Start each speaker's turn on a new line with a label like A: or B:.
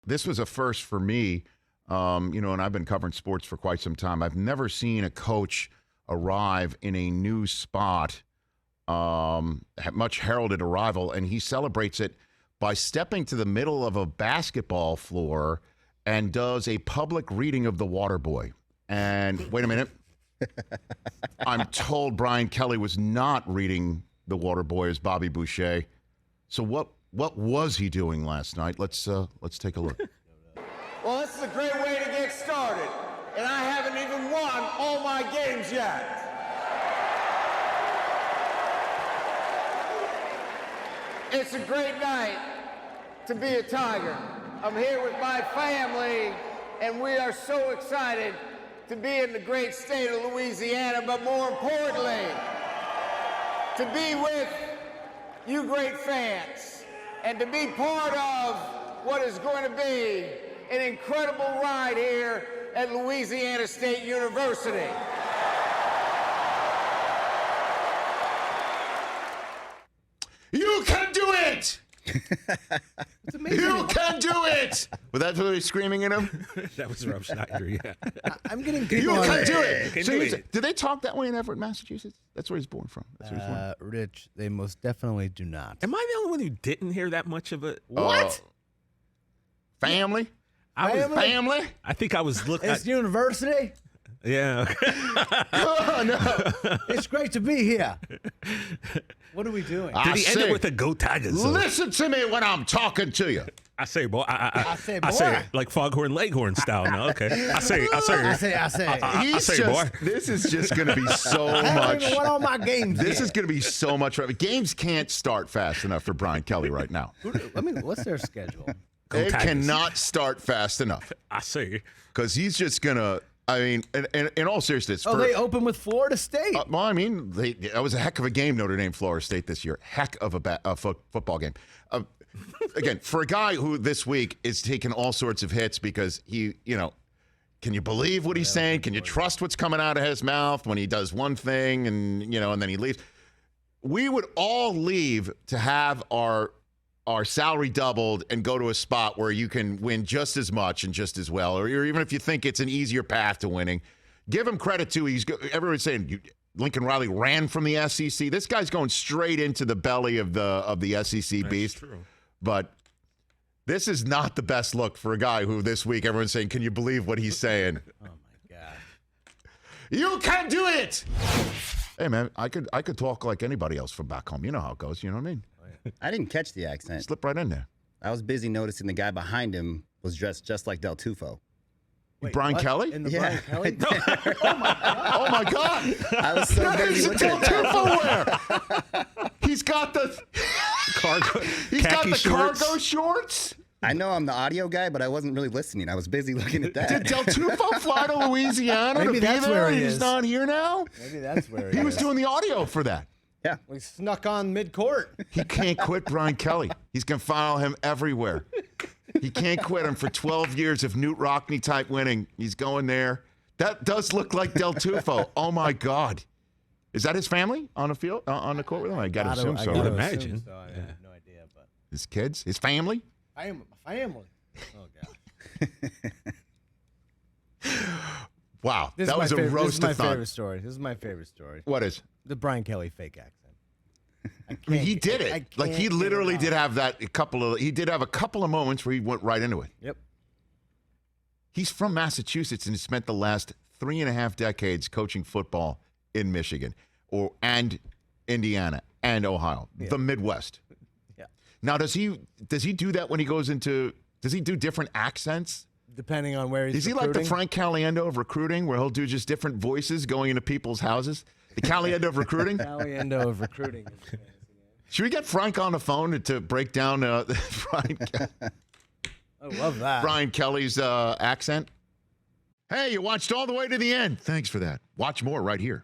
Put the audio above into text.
A: this was a first for me, and I've been covering sports for quite some time. I've never seen a coach arrive in a new spot, much heralded arrival, and he celebrates it by stepping to the middle of a basketball floor and does a public reading of The Waterboy. And wait a minute. I'm told Brian Kelly was not reading The Waterboy as Bobby Boucher. So what was he doing last night? Let's take a look.
B: Well, this is a great way to get started, and I haven't even won all my games yet. It's a great night to be a Tiger. I'm here with my family, and we are so excited to be in the great state of Louisiana, but more importantly, to be with you great fans and to be part of what is going to be an incredible ride here at Louisiana State University.
A: You can do it! You can do it! Was that what he's screaming at him?
C: That was Rob Schneider, yeah.
D: I'm getting
A: You can do it! So
C: do it.
A: did they talk that way in Everett, Massachusetts? That's where he's born from. That's where he's born.
D: Rich, they most definitely do not.
C: Am I the only one who didn't hear that much of it?
A: What? Family? Family?
C: I think I was looking.
D: It's university.
C: Yeah.
A: Oh, no.
D: It's great to be here. What are we doing?
C: Did he end it with a Go Tigers?
A: Listen to me when I'm talking to you.
C: I say, boy.
D: I say, boy.
C: I say, like Foghorn Leghorn style now. Okay. I say. Boy.
A: This is just going to be so
D: I haven't
A: much.
D: even won all my games
A: This
D: yet.
A: is going to be so much. Games can't start fast enough for Brian Kelly right now.
D: What's their schedule?
A: It
C: Tigers.
A: cannot start fast enough
C: I say.
A: because he's just going to. I mean, in all seriousness.
D: They open with Florida State.
A: Well, I mean, that was a heck of a game, Notre Dame, Florida State this year. Heck of a football game. Again, for a guy who this week is taking all sorts of hits because he, can you believe what he's saying? Can you trust what's coming out of his mouth when he does one thing and then he leaves? We would all leave to have our salary doubled and go to a spot where you can win just as much and just as well, or even if you think it's an easier path to winning, give him credit too. Everyone's saying Lincoln Riley ran from the SEC. This guy's going straight into the belly of the SEC beast.
C: True.
A: But this is not the best look for a guy who this week everyone's saying, can you believe what he's saying?
D: Oh my God.
A: You can do it. Hey man, I could talk like anybody else from back home. You know how it goes. You know what I mean?
E: I didn't catch the accent.
A: Slip right in there.
E: I was busy noticing the guy behind him was dressed just like Del Tufo.
D: Wait,
A: Brian
D: what?
A: Kelly?
D: In the
E: Yeah.
D: Brian Kelly?
A: Oh my God!
E: I was so busy
A: He's
E: looking
A: Del
E: at that.
A: Tufo wear. He's got the
C: Cargo.
A: He's got
C: khaki
A: the
C: shorts.
A: cargo shorts.
E: I know I'm the audio guy, but I wasn't really listening. I was busy looking at that.
A: Did Del Tufo fly to Louisiana
D: Maybe
A: to be
D: that's
A: there?
D: where he
A: He's
D: is.
A: not here now.
D: Maybe that's where
A: He was doing the audio for that.
E: Yeah.
D: We snuck on mid-court.
A: He can't quit Brian Kelly. He's going to follow him everywhere. He can't quit him for 12 years of Newt Rockne type winning. He's going there. That does look like Del Tufo. Oh my God. Is that his family on the field, on the court with him? I got to assume so.
C: gotta
A: right?
C: imagine.
D: So I have no idea, but
A: His kids, his family.
D: I am a family. Oh God.
A: Wow,
D: This
A: that
D: is
A: was
D: my
A: a
D: favorite,
A: roast
D: This is my
A: of thought.
D: favorite story. This is my favorite story.
A: What is?
D: The Brian Kelly fake accent.
A: I mean, he did it. Like he literally did
D: have.
A: have that he did have a couple of moments where he went right into it.
D: Yep.
A: He's from Massachusetts and he spent the last 3.5 decades coaching football in Michigan and Indiana and Ohio, the Midwest.
D: Yeah.
A: Now, does he do that when he goes into? Does he do different accents?
D: Depending on where he's
A: Is he like the Frank Caliendo of recruiting, where he'll do just different voices going into people's houses? The Caliendo of recruiting.
D: Caliendo of recruiting.
A: Should we get Frank on the phone to break down
D: I love that.
A: Brian Kelly's accent? Hey, you watched all the way to the end. Thanks for that. Watch more right here.